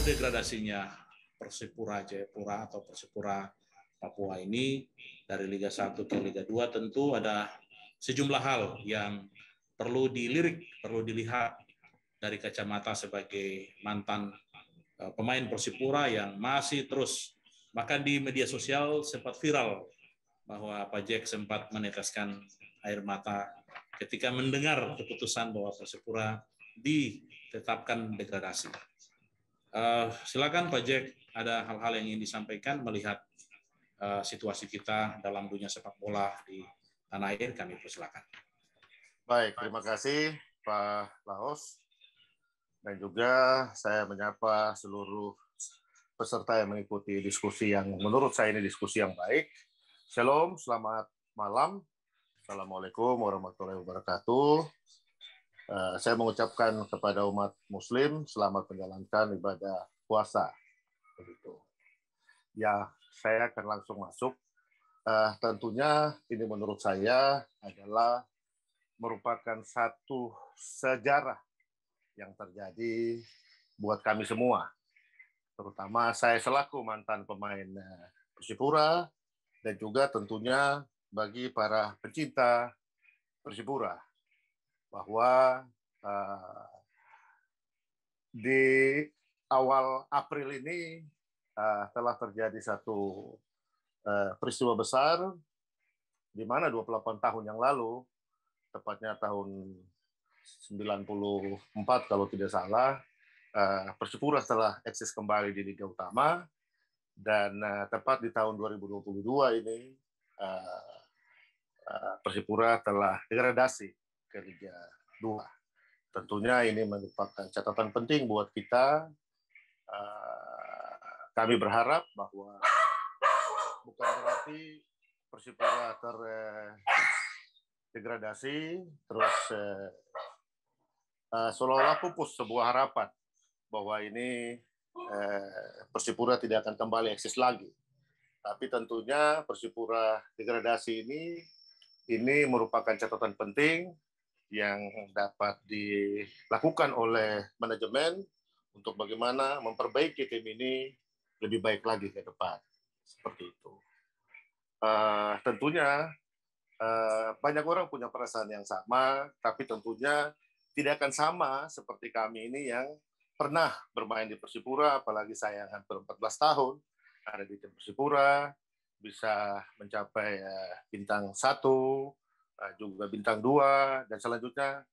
terdegradasinya Persipura Jayapura atau Persipura Papua ini dari Liga 1 ke Liga 2 tentu ada sejumlah hal yang perlu dilirik, perlu dilihat dari kacamata sebagai mantan pemain Persipura yang masih terus, bahkan di media sosial sempat viral bahwa Pak Jack sempat meneteskan air mata ketika mendengar keputusan bahwa Persipura ditetapkan degradasi. Silakan Pak Jack, ada hal-hal yang ingin disampaikan melihat situasi kita dalam dunia sepak bola di tanah air, kami persilakan. Baik, terima kasih Pak Laos. Dan juga saya menyapa seluruh peserta yang mengikuti diskusi yang menurut saya ini diskusi yang baik. Shalom, selamat malam. Assalamualaikum warahmatullahi wabarakatuh. Saya mengucapkan kepada umat Muslim selamat menjalankan ibadah puasa. Begitu. Ya, saya akan langsung masuk. Tentunya ini menurut saya adalah merupakan satu sejarah yang terjadi buat kami semua. Terutama saya selaku mantan pemain Persipura dan juga tentunya bagi para pencinta Persipura bahwa di awal April ini telah terjadi satu peristiwa besar di mana 28 tahun yang lalu, tepatnya tahun 94 kalau tidak salah, Persipura telah eksis kembali di Liga Utama dan tepat di tahun 2022 ini Persipura telah degradasi ke Liga 2. Tentunya ini merupakan catatan penting buat kita. Kami berharap bahwa bukan berarti Persipura terdegradasi, terus seolah-olah pupus sebuah harapan bahwa ini Persipura tidak akan kembali eksis lagi. Tapi tentunya Persipura degradasi ini merupakan catatan penting yang dapat dilakukan oleh manajemen untuk bagaimana memperbaiki tim ini lebih baik lagi ke depan. Seperti itu. Tentunya banyak orang punya perasaan yang sama, tapi tentunya tidak akan sama seperti kami ini yang pernah bermain di Persipura, apalagi saya yang hampir 14 tahun ada di tim Persipura, bisa mencapai bintang 1, juga bintang 2, dan selanjutnya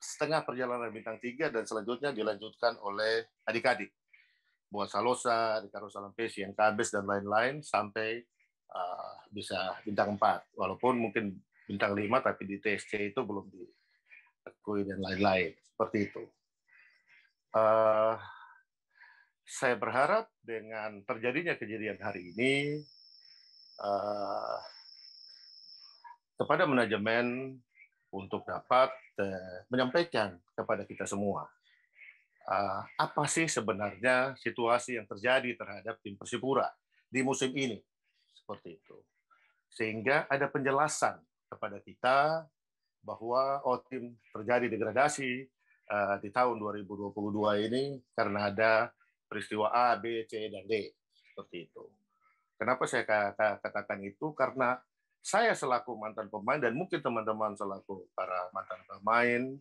setengah perjalanan bintang 3, dan selanjutnya dilanjutkan oleh adik-adik. Buat Salosa, Ricardo Salampesi, yang Kabes, dan lain-lain, sampai bisa bintang 4. Walaupun mungkin bintang 5, tapi di TSC itu belum diakui dan lain-lain. Seperti itu. Saya berharap dengan terjadinya kejadian hari ini, kepada manajemen untuk dapat menyampaikan kepada kita semua apa sih sebenarnya situasi yang terjadi terhadap tim Persipura di musim ini, seperti itu, sehingga ada penjelasan kepada kita bahwa tim terjadi degradasi di tahun 2022 ini karena ada peristiwa A, B, C, dan D, seperti itu. Kenapa saya katakan itu? Karena saya selaku mantan pemain dan mungkin teman-teman selaku para mantan pemain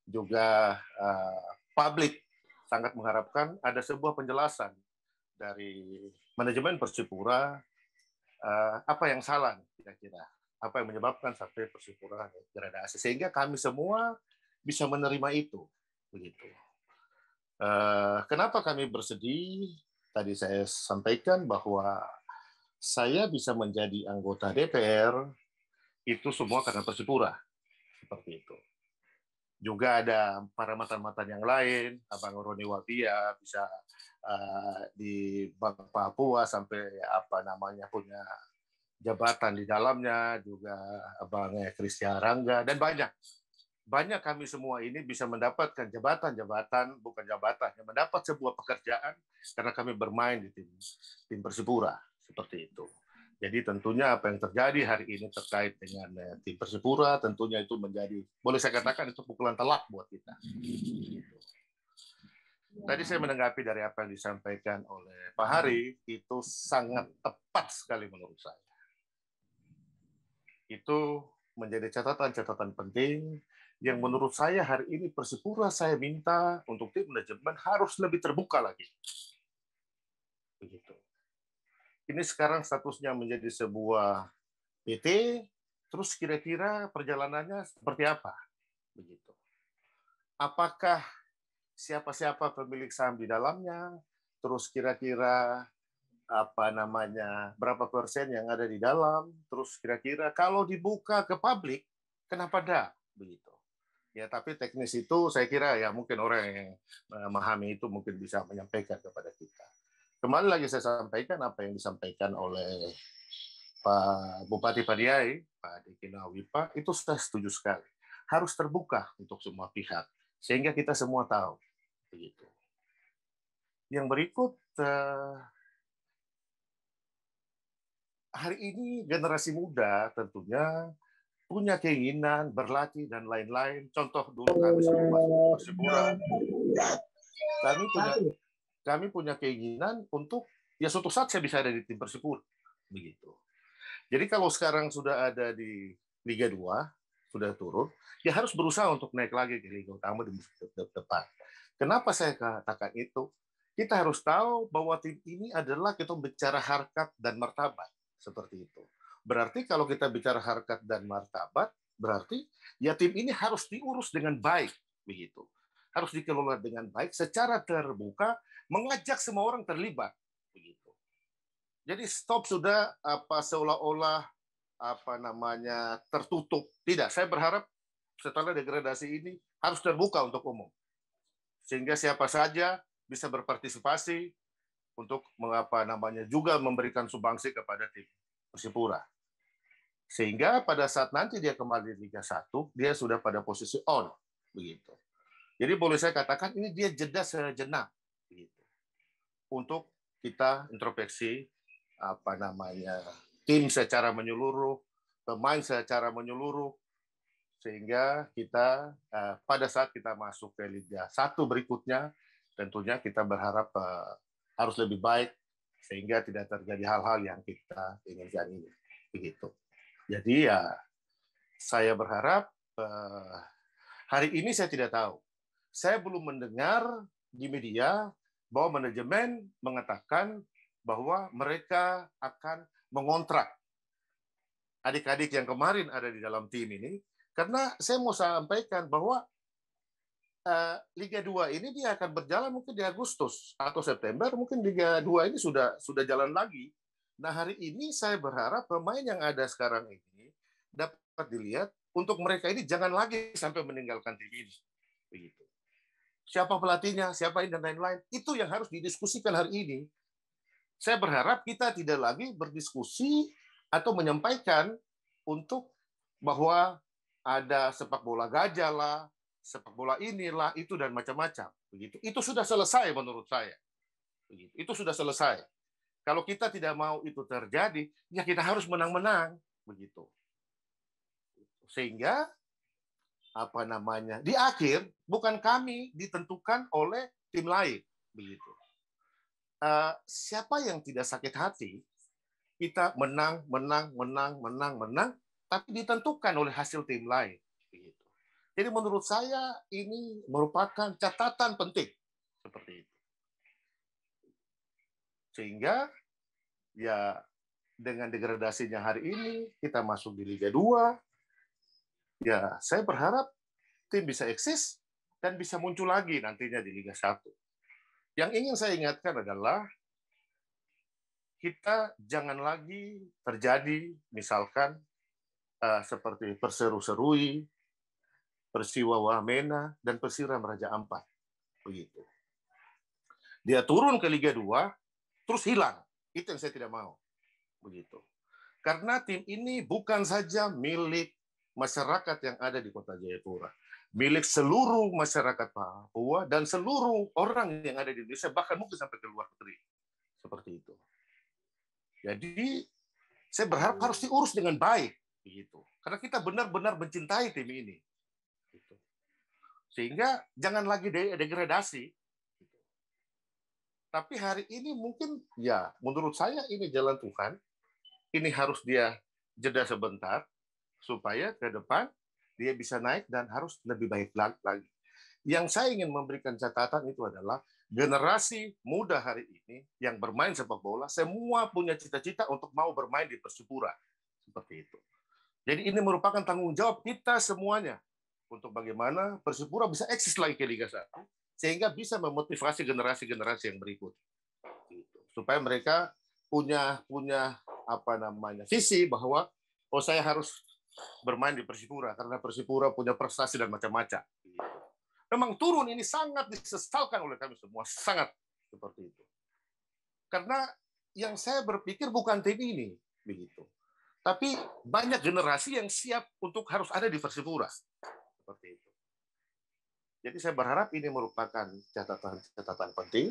juga publik sangat mengharapkan ada sebuah penjelasan dari manajemen Persipura apa yang salah kira-kira, apa yang menyebabkan sampai Persipura degradasi, sehingga kami semua bisa menerima itu, begitu. Kenapa kami bersedih? Tadi saya sampaikan bahwa saya bisa menjadi anggota DPR itu semua karena Persipura, seperti itu. Juga ada para mantan-mantan yang lain, Abang Roni Wabia bisa di Bank Papua sampai punya jabatan di dalamnya, juga Abang Christian Rangga, dan banyak kami semua ini bisa mendapatkan jabatan-jabatan, bukan jabatan, yang mendapat sebuah pekerjaan karena kami bermain di tim Persipura, seperti itu. Jadi tentunya apa yang terjadi hari ini terkait dengan tim Persipura, tentunya itu menjadi, boleh saya katakan itu pukulan telak buat kita. Tadi saya menanggapi dari apa yang disampaikan oleh Pak Hari, itu sangat tepat sekali menurut saya. Itu menjadi catatan-catatan penting yang menurut saya hari ini Persipura saya minta untuk tim manajemen harus lebih terbuka lagi. Begitu. Ini sekarang statusnya menjadi sebuah PT, terus kira-kira perjalanannya seperti apa? Begitu. Apakah siapa-siapa pemilik saham di dalamnya? Terus kira-kira apa namanya, berapa persen yang ada di dalam, terus kira-kira kalau dibuka ke publik, kenapa enggak? Begitu. Ya, tapi teknis itu saya kira ya mungkin orang yang memahami itu mungkin bisa menyampaikan kepada kita. Kembali lagi saya sampaikan apa yang disampaikan oleh Pak Bupati Paniai, Pak Dekina Wipa, itu saya setuju sekali. Harus terbuka untuk semua pihak, sehingga kita semua tahu. Begitu. Yang berikut, hari ini generasi muda tentunya punya keinginan berlatih dan lain-lain. Contoh dulu kami sebelum masuk ke Persipura, kami punya keinginan untuk ya suatu saat saya bisa ada di tim Persipura. Begitu. Jadi kalau sekarang sudah ada di Liga 2, sudah turun, ya harus berusaha untuk naik lagi ke Liga Utama di musim depan. Kenapa saya katakan itu? Kita harus tahu bahwa tim ini adalah kita bicara harkat dan martabat. Seperti itu. Berarti kalau kita bicara harkat dan martabat, berarti ya tim ini harus diurus dengan baik, begitu. Harus dikelola dengan baik, secara terbuka, mengajak semua orang terlibat, begitu. Jadi stop sudah apa seolah-olah apa namanya tertutup. Tidak, saya berharap setelah degradasi ini harus terbuka untuk umum, sehingga siapa saja bisa berpartisipasi untuk mengapa namanya juga memberikan sumbangsi kepada tim Persipura. Sehingga pada saat nanti dia kembali di Liga 1, dia sudah pada posisi on, begitu. Jadi boleh saya katakan ini dia jeda sejenak, begitu. Untuk kita introspeksi apa namanya tim secara menyeluruh, pemain secara menyeluruh, sehingga kita pada saat kita masuk ke Liga 1 berikutnya, tentunya kita berharap harus lebih baik sehingga tidak terjadi hal-hal yang kita inginkan ini. Begitu. Jadi ya saya berharap hari ini saya tidak tahu. Saya belum mendengar di media bahwa manajemen mengatakan bahwa mereka akan mengontrak adik-adik yang kemarin ada di dalam tim ini, karena saya mau sampaikan bahwa Liga 2 ini dia akan berjalan mungkin di Agustus atau September, mungkin Liga 2 ini sudah jalan lagi. Nah, hari ini saya berharap pemain yang ada sekarang ini dapat dilihat untuk mereka ini jangan lagi sampai meninggalkan tim ini. Begitu. Siapa pelatihnya, siapa ini dan lain-lain, itu yang harus didiskusikan hari ini. Saya berharap kita tidak lagi berdiskusi atau menyampaikan untuk bahwa ada sepak bola gajah lah, sepak bola inilah, itu dan macam-macam. Begitu. Itu sudah selesai menurut saya. Begitu. Itu sudah selesai. Kalau kita tidak mau itu terjadi, ya kita harus menang-menang. Begitu. Sehingga apa namanya di akhir bukan kami ditentukan oleh tim lain. Begitu. Siapa yang tidak sakit hati, kita menang, tapi ditentukan oleh hasil tim lain. Begitu. Jadi menurut saya ini merupakan catatan penting seperti itu. Sehingga ya dengan degradasinya hari ini kita masuk di Liga 2, ya saya berharap tim bisa eksis dan bisa muncul lagi nantinya di Liga 1. Yang ingin saya ingatkan adalah kita jangan lagi terjadi misalkan seperti Perseru-Serui, Persiwa Wamena, dan Persiram Raja Ampat. Begitu. Dia turun ke Liga 2, terus hilang. Itu yang saya tidak mau. Begitu. Karena tim ini bukan saja milik masyarakat yang ada di Kota Jayapura, milik seluruh masyarakat Papua dan seluruh orang yang ada di Indonesia, bahkan mungkin sampai ke luar negeri. Seperti itu. Jadi, saya berharap harus diurus dengan baik. Begitu. Karena kita benar-benar mencintai tim ini. Sehingga jangan lagi degradasi. Tapi hari ini mungkin ya menurut saya ini jalan Tuhan. Ini harus dia jeda sebentar supaya ke depan dia bisa naik dan harus lebih baik lagi. Yang saya ingin memberikan catatan itu adalah generasi muda hari ini yang bermain sepak bola semua punya cita-cita untuk mau bermain di Persipura seperti itu. Jadi ini merupakan tanggung jawab kita semuanya untuk bagaimana Persipura bisa eksis lagi ke Liga 1 sehingga bisa memotivasi generasi-generasi yang berikut supaya mereka punya apa namanya visi bahwa oh saya harus bermain di Persipura karena Persipura punya prestasi dan macam-macam. Memang turun ini sangat disesalkan oleh kami semua, sangat seperti itu. Karena yang saya berpikir bukan tim ini begitu. Tapi banyak generasi yang siap untuk harus ada di Persipura seperti itu. Jadi saya berharap ini merupakan catatan penting.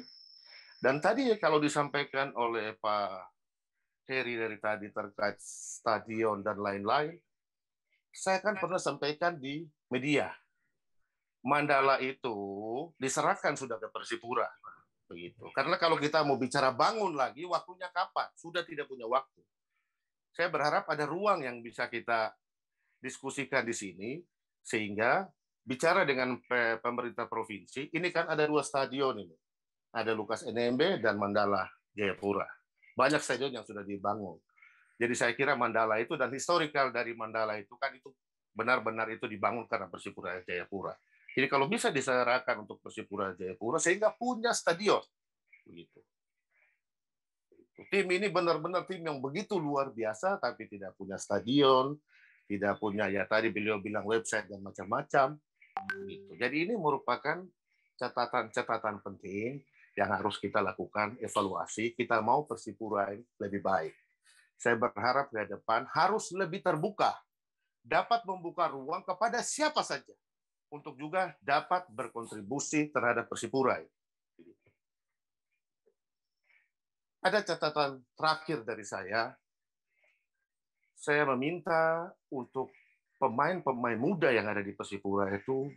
Dan tadi kalau disampaikan oleh Pak Heri dari tadi terkait stadion dan lain-lain, saya kan pernah sampaikan di media. Mandala itu diserahkan sudah ke Persipura. Begitu. Karena kalau kita mau bicara bangun lagi, waktunya kapan? Sudah tidak punya waktu. Saya berharap ada ruang yang bisa kita diskusikan di sini, sehingga bicara dengan pemerintah provinsi, ini kan ada 2 stadion ini. Ada Lukas NMB dan Mandala Jayapura. Banyak stadion yang sudah dibangun. Jadi saya kira Mandala itu dan historikal dari Mandala itu kan itu benar-benar itu dibangun karena Persipura Jayapura. Jadi kalau bisa diserahkan untuk Persipura Jayapura sehingga punya stadion begitu. Tim ini benar-benar tim yang begitu luar biasa tapi tidak punya stadion, tidak punya ya tadi beliau bilang website dan macam-macam gitu. Jadi ini merupakan catatan-catatan penting yang harus kita lakukan evaluasi. Kita mau Persipura lebih baik. Saya berharap ke depan harus lebih terbuka, dapat membuka ruang kepada siapa saja untuk juga dapat berkontribusi terhadap Persipura. Ada catatan terakhir dari saya meminta untuk pemain-pemain muda yang ada di Persipura itu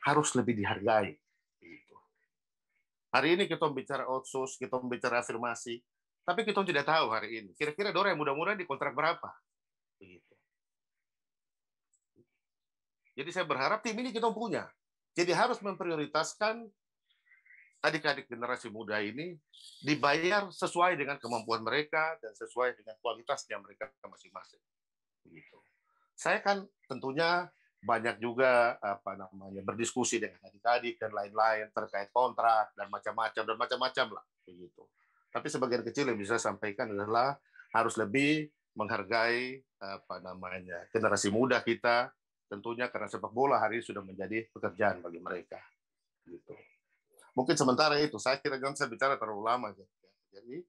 harus lebih dihargai. Hari ini kita bicara outsource, kita bicara afirmasi, tapi kita tidak tahu hari ini. Kira-kira Dora yang muda-muda di kontrak berapa? Begitu. Jadi saya berharap tim ini kita punya. Jadi harus memprioritaskan adik-adik generasi muda ini dibayar sesuai dengan kemampuan mereka dan sesuai dengan kualitasnya mereka masing-masing. Begitu. Saya kan tentunya banyak juga berdiskusi dengan adik-adik dan lain-lain terkait kontrak dan macam-macam lah begitu. Tapi sebagian kecil yang bisa saya sampaikan adalah harus lebih menghargai generasi muda kita tentunya karena sepak bola hari ini sudah menjadi pekerjaan bagi mereka. Gitu. Mungkin sementara itu saya kira jangan saya bicara terlalu lama jadi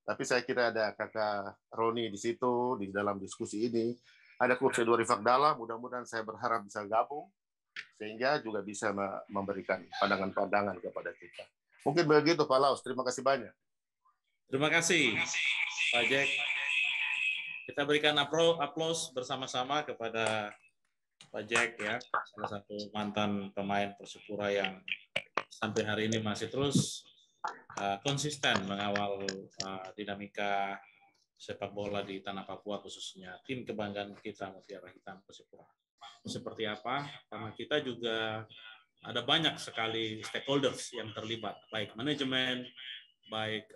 tapi saya kira ada kakak Roni di situ di dalam diskusi ini. Ada Coach Edward Rifakdala, mudah-mudahan saya berharap bisa gabung, sehingga juga bisa memberikan pandangan-pandangan kepada kita. Mungkin begitu Pak Laus, terima kasih banyak. Terima kasih Pak Jack. Kita berikan aplaus bersama-sama kepada Pak Jack ya, salah satu mantan pemain Persipura yang sampai hari ini masih terus konsisten mengawal dinamika sepak bola di tanah Papua, khususnya tim kebanggaan kita Mutiara Hitam Persipura. Seperti apa? Karena kita juga ada banyak sekali stakeholders yang terlibat, baik manajemen, baik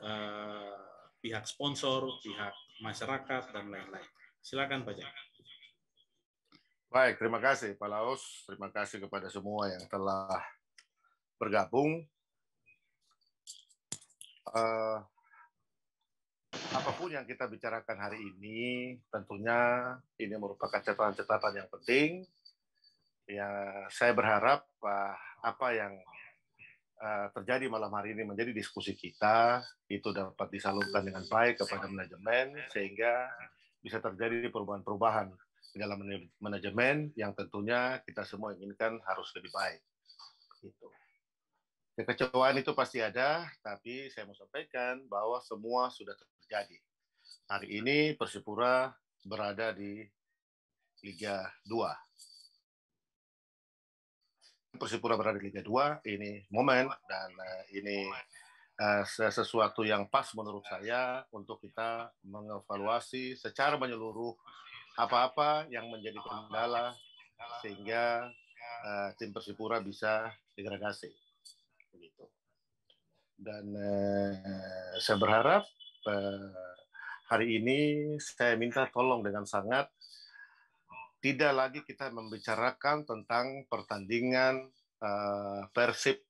pihak sponsor, pihak masyarakat, dan lain-lain. Silakan Pak Jack. Baik, terima kasih Pak Laus. Terima kasih kepada semua yang telah bergabung. Apapun yang kita bicarakan hari ini, tentunya ini merupakan catatan-catatan yang penting. Ya, saya berharap apa yang terjadi malam hari ini menjadi diskusi kita itu dapat disalurkan dengan baik kepada manajemen sehingga bisa terjadi perubahan-perubahan di dalam manajemen yang tentunya kita semua inginkan harus lebih baik. Gitu. Kekecewaan itu pasti ada, tapi saya mau sampaikan bahwa semua sudah terjadi. Hari ini Persipura berada di Liga 2. Persipura berada di Liga 2, ini momen dan ini sesuatu yang pas menurut saya untuk kita mengevaluasi secara menyeluruh apa-apa yang menjadi kendala sehingga tim Persipura bisa degradasi begitu. Dan saya berharap hari ini saya minta tolong dengan sangat tidak lagi kita membicarakan tentang pertandingan Persib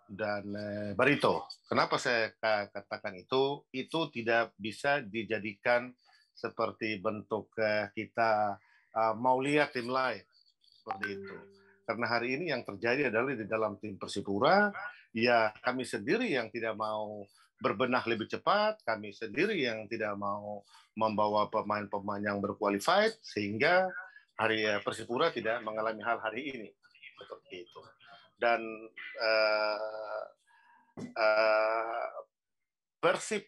dan Barito. Kenapa saya katakan itu? Itu tidak bisa dijadikan seperti bentuk kita mau lihat tim lain seperti itu. Karena hari ini yang terjadi adalah di dalam tim Persipura, ya kami sendiri yang tidak mau berbenah lebih cepat, kami sendiri yang tidak mau membawa pemain-pemain yang berqualified, sehingga hari Persipura tidak mengalami hal hari ini seperti itu. Dan Persib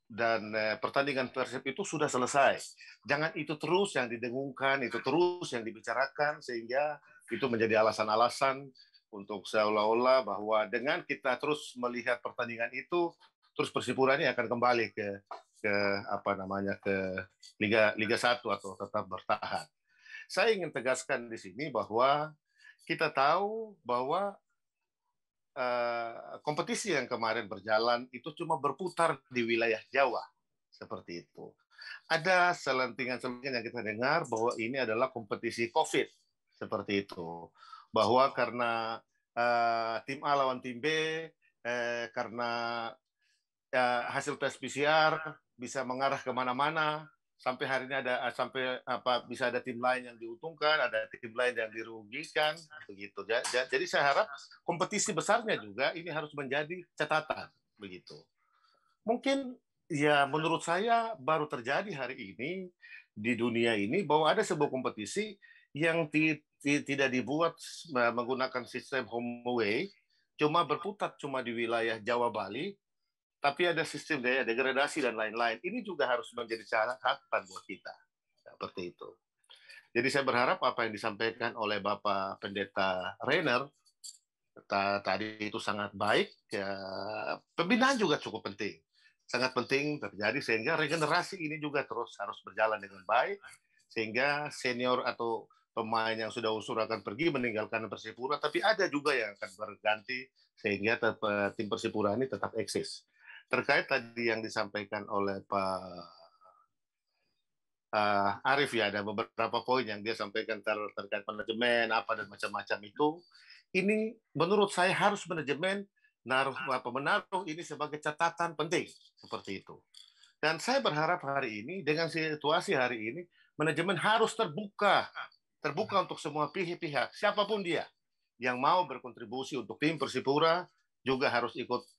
dan pertandingan Persib itu sudah selesai. Jangan itu terus yang didengungkan, itu terus yang dibicarakan, sehingga itu menjadi alasan-alasan untuk seolah-olah bahwa dengan kita terus melihat pertandingan itu, terus Persipura ini akan kembali ke Liga 1 atau tetap bertahan. Saya ingin tegaskan di sini bahwa kita tahu bahwa kompetisi yang kemarin berjalan itu cuma berputar di wilayah Jawa, seperti itu. Ada selentingan-selentingan yang kita dengar bahwa ini adalah kompetisi COVID, seperti itu. Bahwa karena tim A lawan tim B, karena hasil tes PCR bisa mengarah kemana-mana, sampai hari ini bisa ada tim lain yang diuntungkan, ada tim lain yang dirugikan, begitu. Jadi saya harap kompetisi besarnya juga ini harus menjadi catatan, begitu. Mungkin ya menurut saya baru terjadi hari ini di dunia ini bahwa ada sebuah kompetisi yang tidak dibuat menggunakan sistem home away, cuma berputar cuma di wilayah Jawa Bali, tapi ada sistem degradasi dan lain-lain. Ini juga harus menjadi catatan buat kita. Seperti itu. Jadi saya berharap apa yang disampaikan oleh Bapak Pendeta Rainer tadi itu sangat baik. Ya, pembinaan juga cukup penting. Sangat penting terjadi sehingga regenerasi ini juga terus harus berjalan dengan baik. Sehingga senior atau pemain yang sudah usur akan pergi meninggalkan Persipura, tapi ada juga yang akan berganti sehingga tim Persipura ini tetap eksis. Terkait tadi yang disampaikan oleh Pak Arif, ya ada beberapa poin yang dia sampaikan terkait manajemen apa dan macam-macam itu. Ini menurut saya harus manajemen menaruh ini sebagai catatan penting seperti itu. Dan saya berharap hari ini dengan situasi hari ini manajemen harus terbuka untuk semua pihak, siapapun dia yang mau berkontribusi untuk tim Persipura juga harus ikut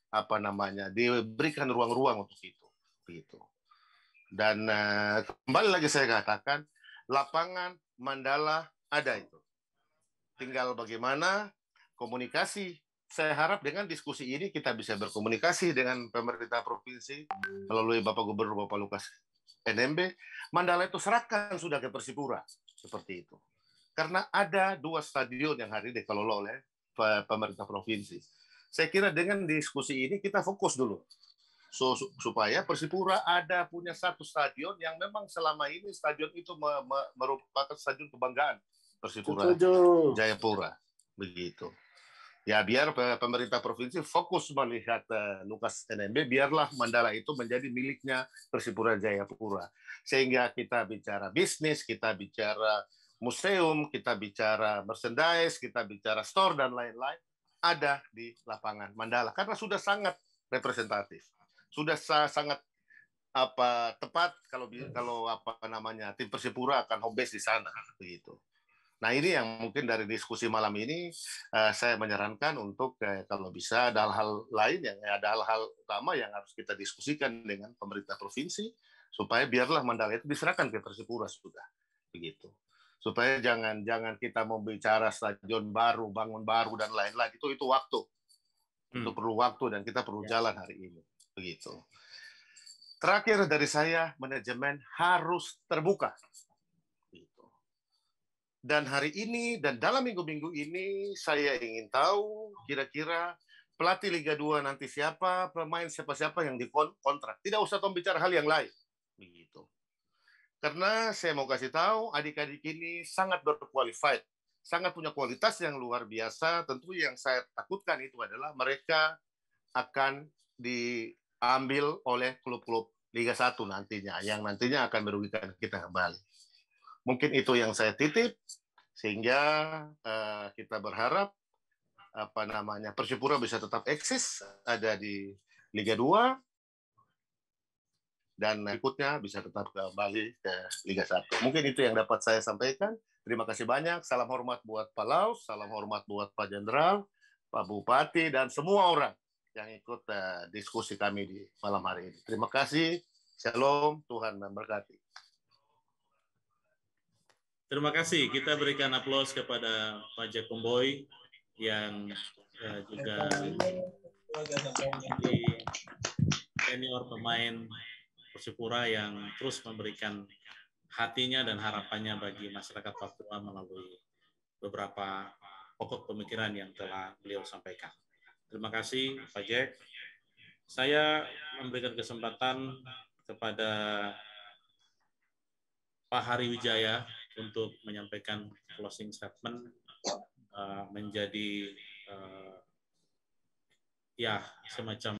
diberikan ruang-ruang untuk itu, begitu. Dan kembali lagi saya katakan, lapangan Mandala ada itu. Tinggal bagaimana komunikasi. Saya harap dengan diskusi ini kita bisa berkomunikasi dengan pemerintah provinsi melalui Bapak Gubernur Bapak Lukas NMB. Mandala itu serahkan sudah ke Persipura, seperti itu. Karena ada 2 stadion yang hari ini dikelola oleh pemerintah provinsi. Saya kira dengan diskusi ini kita fokus dulu. Supaya Persipura ada punya satu stadion yang memang selama ini stadion itu merupakan stadion kebanggaan Persipura Jayapura. Begitu. Ya biar pemerintah provinsi fokus melihat Lukas NMB, biarlah Mandala itu menjadi miliknya Persipura Jayapura. Sehingga kita bicara bisnis, kita bicara museum, kita bicara merchandise, kita bicara store dan lain-lain, ada di lapangan Mandala karena sudah sangat representatif, sudah sangat tepat kalau tim Persipura akan home base di sana, begitu. Nah ini yang mungkin dari diskusi malam ini saya menyarankan untuk kalau bisa ada hal-hal lain ada hal-hal utama yang harus kita diskusikan dengan pemerintah provinsi supaya biarlah Mandala itu diserahkan ke Persipura sudah, begitu. Supaya jangan kita membicara stadion baru, bangun baru dan lain-lain, itu waktu. Itu perlu waktu dan kita perlu jalan hari ini, begitu. Terakhir dari saya, manajemen harus terbuka. Gitu. Dan hari ini dan dalam minggu-minggu ini saya ingin tahu kira-kira pelatih Liga 2 nanti siapa, pemain siapa-siapa yang dikontrak. Tidak usah Tom bicara hal yang lain. Begitu. Karena saya mau kasih tahu, adik-adik ini sangat berqualified, sangat punya kualitas yang luar biasa. Tentu yang saya takutkan itu adalah mereka akan diambil oleh klub-klub Liga 1 nantinya, yang nantinya akan merugikan kita kembali. Mungkin itu yang saya titip, sehingga kita berharap Persipura bisa tetap eksis ada di Liga 2 dan berikutnya bisa tetap kembali ke Liga 1. Mungkin itu yang dapat saya sampaikan. Terima kasih banyak. Salam hormat buat Pak Laus, salam hormat buat Pak Jenderal, Pak Bupati, dan semua orang yang ikut diskusi kami di malam hari ini. Terima kasih. Shalom, Tuhan memberkati. Terima kasih. Kita berikan aplaus kepada Pak Jack Pemboy yang juga menjadi senior pemain Persipura yang terus memberikan hatinya dan harapannya bagi masyarakat Papua melalui beberapa pokok pemikiran yang telah beliau sampaikan. Terima kasih Pak Jack. Saya memberikan kesempatan kepada Pak Hari Wijaya untuk menyampaikan closing statement menjadi ya semacam